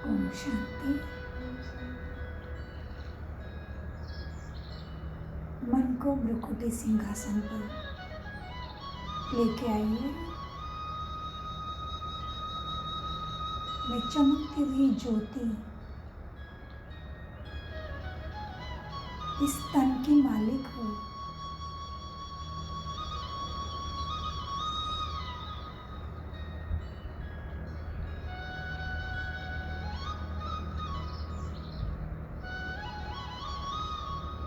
ओम शांति। मन को भ्रुकुटी सिंहासन पर लेके आइए। मैं चमकती हुई ज्योति इस तन की मालिक हूँ।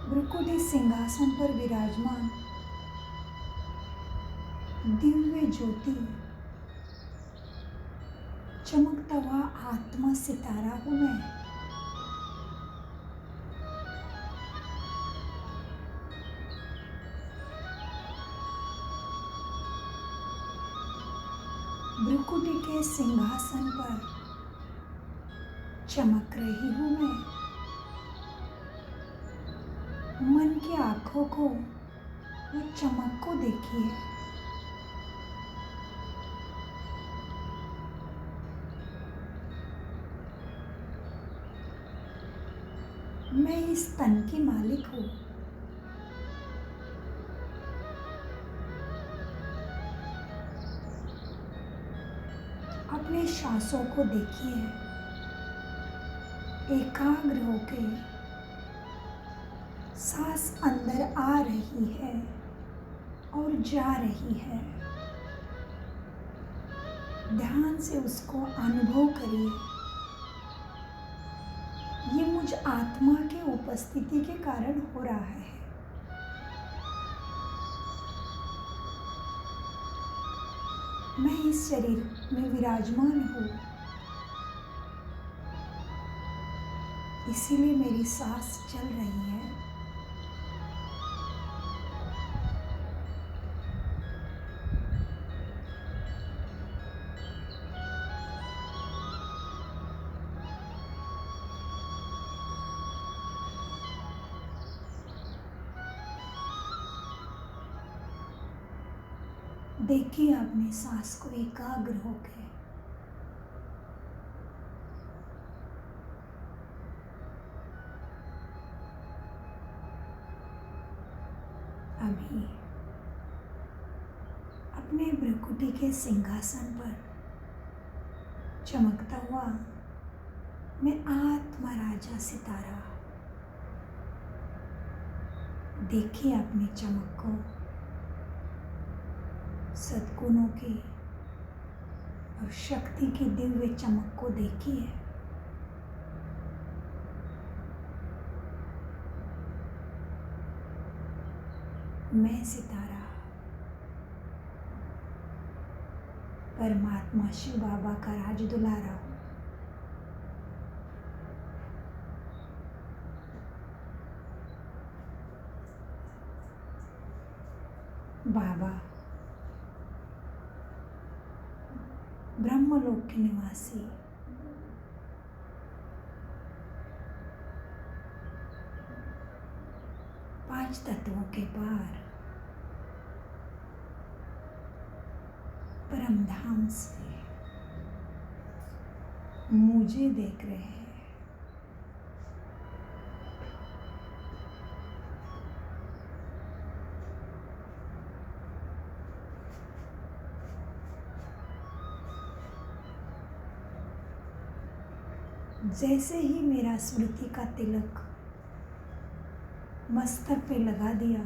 भ्रुकुटी सिंहासन पर विराजमान दिव्य ज्योति चमकता हुआ आत्मा सितारा हूँ मैं। भ्रुकुटी के सिंहासन पर चमक रही हूँ मैं। मन की आंखों को वो चमक को देखिए। मैं इस तन की मालिक हूँ। अपने सांसों को देखिए। एकाग्र होके सांस अंदर आ रही है और जा रही है। ध्यान से उसको अनुभव करिए। ये मुझ आत्मा के उपस्थिति के कारण हो रहा है। मैं इस शरीर में विराजमान हूँ, इसीलिए मेरी सांस चल रही है। देखिए अपनी सांस को एकाग्र होकर। अभी अपने भ्रुकुटी के सिंहासन पर चमकता हुआ मैं आत्मा राजा सितारा। देखिए अपनी चमक को, सद्गुणों की और शक्ति की दिव्य चमक को देखिए। मैं सितारा परमात्मा शिव बाबा का राज दुलारा हूँ। बाबा ब्रह्मलोक के निवासी, पांच तत्वों के पार परम धाम से मुझे देख रहे हैं। जैसे ही मेरा स्मृति का तिलक मस्तक पे लगा दिया,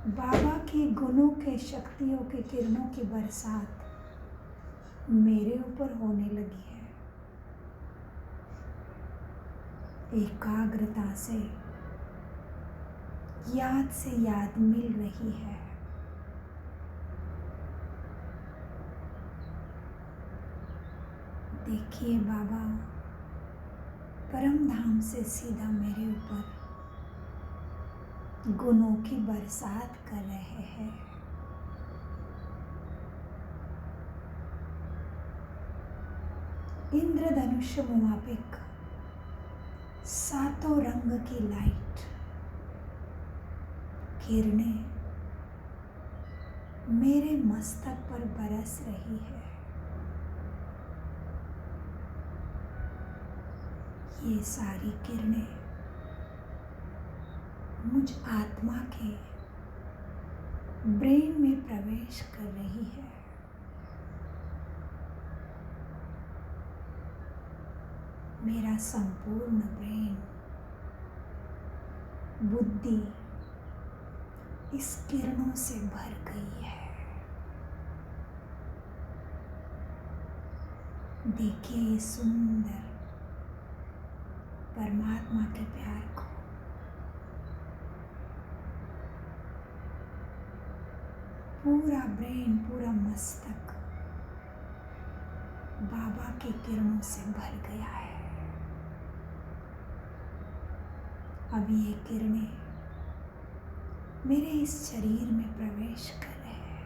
बाबा की गुणों के शक्तियों के किरणों की बरसात मेरे ऊपर होने लगी है। एकाग्रता से याद मिल रही है। देखिए बाबा परम धाम से सीधा मेरे ऊपर गुणों की बरसात कर रहे हैं। इंद्रधनुष मुआबिक सातों रंग की लाइट किरणें मेरे मस्तक पर बरस रही है। ये सारी किरणें मुझ आत्मा के ब्रेन में प्रवेश कर रही है। मेरा संपूर्ण ब्रेन, बुद्धि इस किरणों से भर गई है। देखिए ये सुंदर परमात्मा के प्यार को। पूरा ब्रेन, पूरा मस्तक बाबा की किरणों से भर गया है। अब ये किरणें मेरे इस शरीर में प्रवेश कर रहे हैं।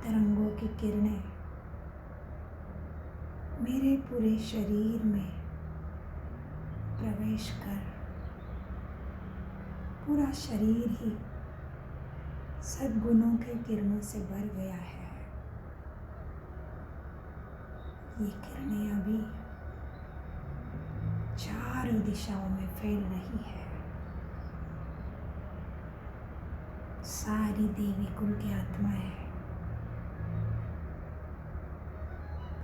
तरंगों की किरणें मेरे पूरे शरीर में प्रवेश कर पूरा शरीर ही सद्गुणों के किरणों से भर गया है। ये किरणें अभी चारों दिशाओं में फैल रही है। सारी देवी कुल की आत्माएं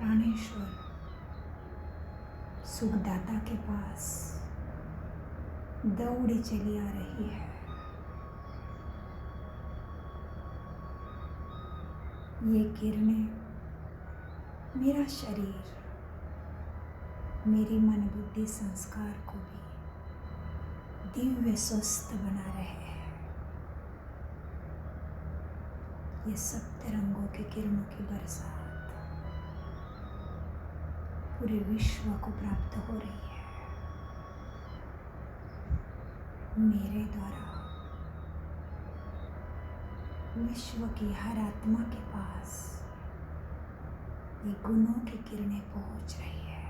प्राणेश्वर सुखदाता के पास दौड़ी चली आ रही है। ये किरणें मेरा शरीर, मेरी मन बुद्धि संस्कार को भी दिव्य स्वस्थ बना रहे हैं। ये सप्त रंगों के किरणों की बरसात पूरे विश्व को प्राप्त हो रही है। मेरे द्वारा विश्व की हर आत्मा के पास ये गुणों की किरणें पहुंच रही है।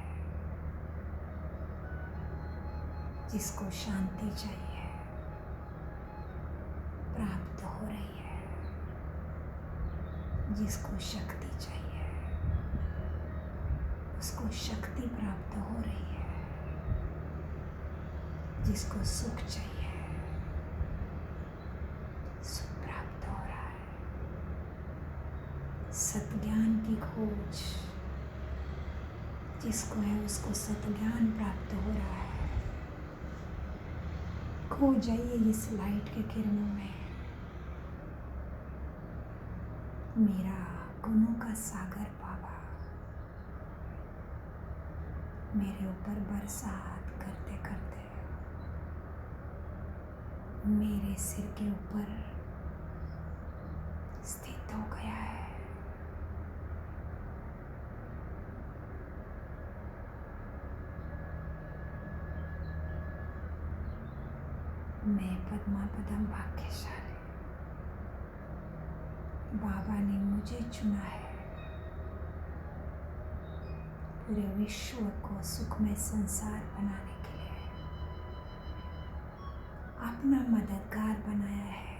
जिसको शांति चाहिए प्राप्त हो रही है, जिसको शक्ति चाहिए उसको शक्ति प्राप्त हो रही है, जिसको सुख चाहिए सुख प्राप्त हो रहा है। सत्ज्ञान की खोज जिसको है उसको सत्ज्ञान प्राप्त हो रहा है। खो जाइए इस लाइट के किरणों में। मेरा गुणों का सागर बाबा मेरे ऊपर बरसात करते करते मेरे सिर के ऊपर स्थित हो गया है। मैं पद्मापदम भाग्यशाली, बाबा ने मुझे चुना है पूरे विश्व को सुखमय संसार बनाने के लिए, अपना मददगार बनाया है।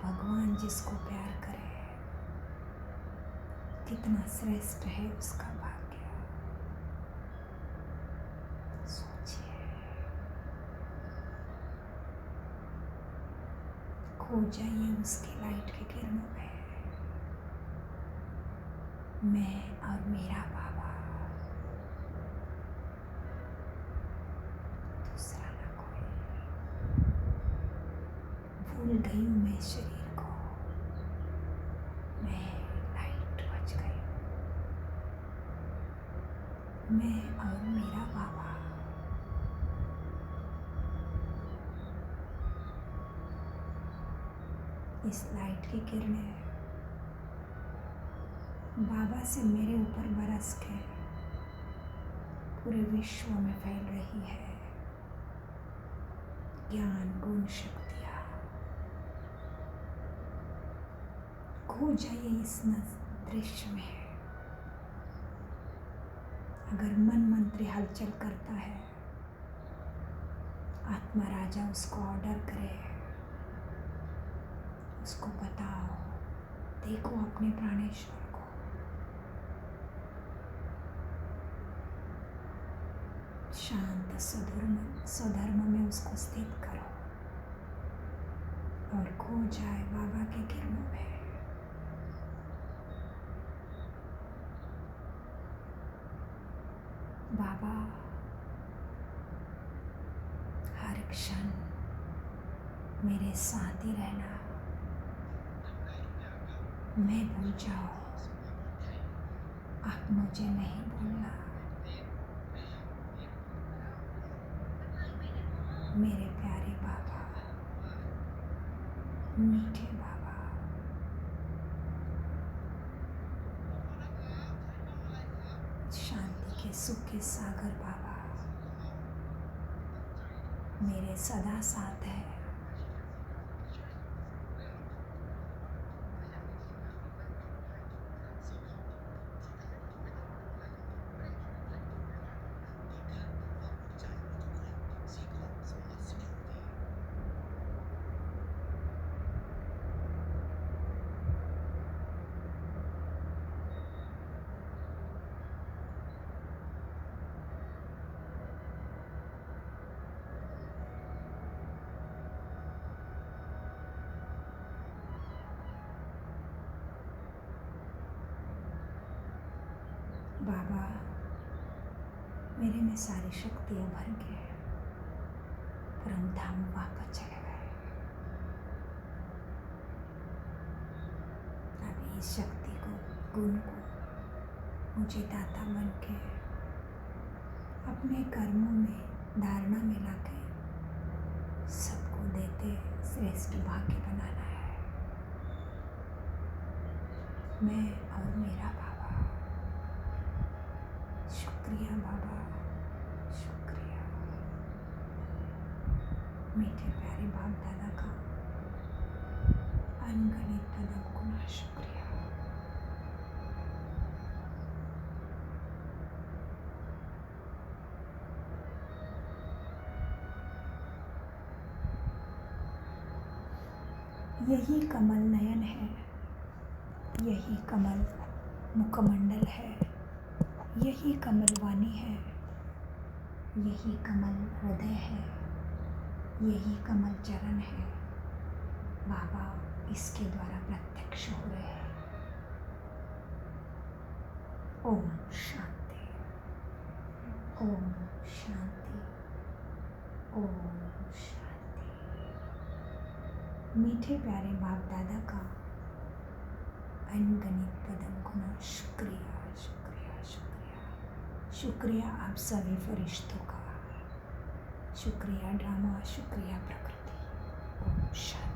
भगवान जिसको प्यार करे कितना श्रेष्ठ है उसका भाग्य। सोचिए, खो जाइए उसकी लाइट के किरणों में। मैं और मेरा बाबा, दूसरा ना कोई। भूल गई हूँ मैं शरीर को, मैं लाइट बच गई हूँ। मैं और मेरा बाबा, इस लाइट की किरणें बाबा से मेरे ऊपर बरस के पूरे विश्व में फैल रही है। ज्ञान गुण शक्तियाँ, खो जाइए इस दृश्य में। अगर मन मंत्री हलचल करता है, आत्मा राजा उसको ऑर्डर करे, उसको बताओ, देखो अपने प्राणेश्वर को। शांत स्वधर्म में उसको स्थित करो और खो जाए बाबा के किरणों में। बाबा हर क्षण मेरे साथ ही रहना, मैं भूल जाओ, आप मुझे नहीं भूलना। मेरे प्यारे बाबा, मीठे बाबा, शांति के सुख के सागर बाबा मेरे सदा साथ है। बाबा मेरे में सारी शक्तियाँ भर के परम धाम वापस चले गए। इस शक्ति को, गुण को मुझे दाता बन के अपने कर्मों में धारणा में लाके सबको देते श्रेष्ठ भाग्य बनाना है। मैं और मेरा बाबा। शुक्रिया बाबा, शुक्रिया। मीठे प्यारे बाप दादा का अनगणित कदम गुना शुक्रिया। यही कमल नयन है, यही कमल मुखमंडल है, यही कमल वाणी है, यही कमल हृदय है, यही कमल चरण है। बाबा इसके द्वारा प्रत्यक्ष हो रहे हैं। ओम शांति, ओम शांति, ओम शांति। मीठे प्यारे बाप दादा का अनगणित कदम गुना शुक्रिया, शुक्रिया, शुक्रिया। शुक्रिया आप सभी फरिश्तों का, शुक्रिया ड्रामा, शुक्रिया प्रकृति। ओम शांति।